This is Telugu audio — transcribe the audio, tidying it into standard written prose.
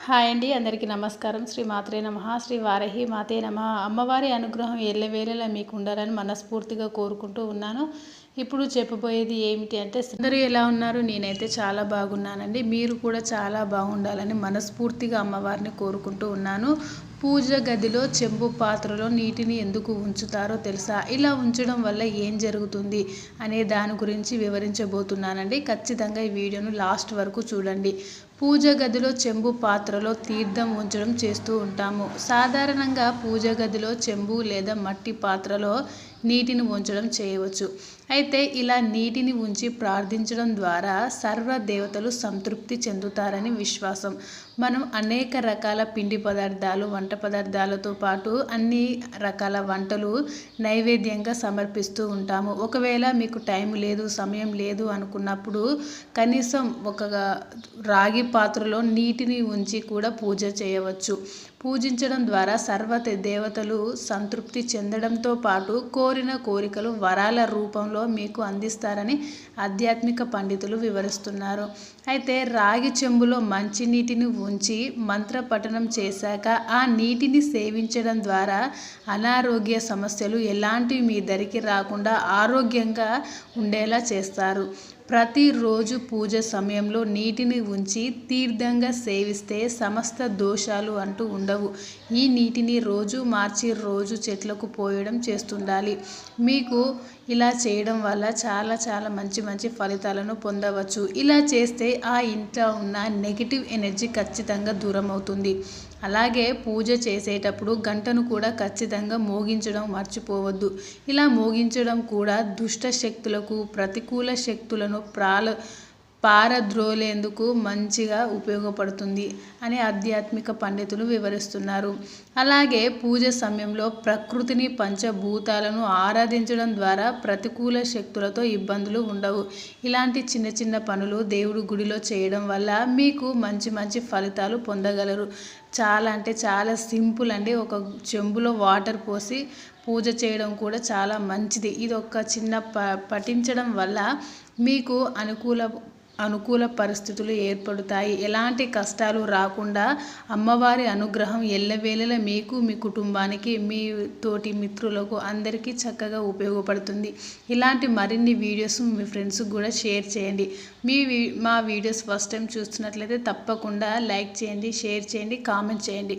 హాయ్ అండి, అందరికీ నమస్కారం. శ్రీ మాత్రే నమః. శ్రీ వారాహి మాతే నమః. అమ్మవారి అనుగ్రహం ఎల్లవేళలా మీకు ఉండాలని మనస్ఫూర్తిగా కోరుకుంటూ ఉన్నాను. ఇప్పుడు చెప్పబోయేది ఏమిటి అంటే, అందరూ ఎలా ఉన్నారు? నేనైతే చాలా బాగున్నానండి. మీరు కూడా చాలా బాగుండాలని మనస్ఫూర్తిగా అమ్మవారిని కోరుకుంటూ ఉన్నాను. పూజ గదిలో చెంబు పాత్రలో నీటిని ఎందుకు ఉంచుతారో తెలుసా? ఇలా ఉంచడం వల్ల ఏం జరుగుతుంది అనే దాని గురించి వివరించబోతున్నానండి. ఖచ్చితంగా ఈ వీడియోను లాస్ట్ వరకు చూడండి. పూజ గదిలో చెంబు పాత్రలో తీర్థం ఉంచడం చేస్తూ ఉంటాము. సాధారణంగా పూజ గదిలో చెంబు లేదా మట్టి పాత్రలో నీటిని ఉంచడం చేయవచ్చు. అయితే ఇలా నీటిని ఉంచి ప్రార్థించడం ద్వారా సర్వ దేవతలు సంతృప్తి చెందుతారని విశ్వాసం. మనం అనేక రకాల పిండి పదార్థాలు, వంట పదార్థాలతో పాటు అన్ని రకాల వంటలు నైవేద్యంగా సమర్పిస్తూ ఉంటాము. ఒకవేళ మీకు టైం లేదు, సమయం లేదు అనుకున్నప్పుడు కనీసం ఒక రాగి పాత్రలో నీటిని ఉంచి కూడా పూజ చేయవచ్చు. పూజించడం ద్వారా సర్వ దేవతలు సంతృప్తి చెందడంతో పాటు కోరిన కోరికలు వరాల రూపంలో మీకు అందిస్తారని ఆధ్యాత్మిక పండితులు వివరిస్తున్నారు. అయితే రాగి చెంబులో మంచినీటిని ఉంచి మంత్ర పఠనం చేశాక ఆ నీటిని సేవించడం ద్వారా అనారోగ్య సమస్యలు ఎలాంటివి మీ దరికి రాకుండా ఆరోగ్యంగా ఉండేలా చేస్తారు. ప్రతిరోజు పూజ సమయంలో నీటిని ఉంచి తీర్థంగా సేవిస్తే సమస్త దోషాలు అంటూ ఉండవు. ఈ నీటిని రోజు మార్చి రోజు చెట్లకు పోయడం చేస్తుండాలి. మీకు ఇలా చేయడం వల్ల చాలా మంచి ఫలితాలను పొందవచ్చు. ఇలా చేస్తే ఆ ఇంట్లో ఉన్న నెగిటివ్ ఎనర్జీ ఖచ్చితంగా దూరం అవుతుంది. అలాగే పూజ చేసేటప్పుడు గంటను కూడా ఖచ్చితంగా మోగించడం మర్చిపోవద్దు. ఇలా మోగించడం కూడా దుష్ట శక్తులకు, ప్రతికూల శక్తులను పారద్రోలేందుకు మంచిగా ఉపయోగపడుతుంది అని ఆధ్యాత్మిక పండితులు వివరిస్తున్నారు. అలాగే పూజ సమయంలో ప్రకృతిని, పంచభూతాలను ఆరాధించడం ద్వారా ప్రతికూల శక్తులతో ఇబ్బందులు ఉండవు. ఇలాంటి చిన్న పనులు దేవుడి గుడిలో చేయడం వల్ల మీకు మంచి ఫలితాలు పొందగలరు. చాలా సింపుల్ అండి. ఒక చెంబులో వాటర్ పోసి పూజ చేయడం కూడా చాలా మంచిది. ఇది ఒక చిన్న పఠించడం వల్ల మీకు అనుకూల పరిస్థితులు ఏర్పడతాయి. ఎలాంటి కష్టాలు రాకుండా అమ్మవారి అనుగ్రహం ఎల్లవేళలా మీకు, మీ కుటుంబానికి, మీ తోటి మిత్రులకు అందరికీ చక్కగా ఉపయోగపడుతుంది. ఇలాంటి మరిన్ని వీడియోస్ మీ ఫ్రెండ్స్కి కూడా షేర్ చేయండి. మా వీడియోస్ ఫస్ట్ టైం చూస్తున్నట్లయితే తప్పకుండా లైక్ చేయండి, షేర్ చేయండి, కామెంట్ చేయండి.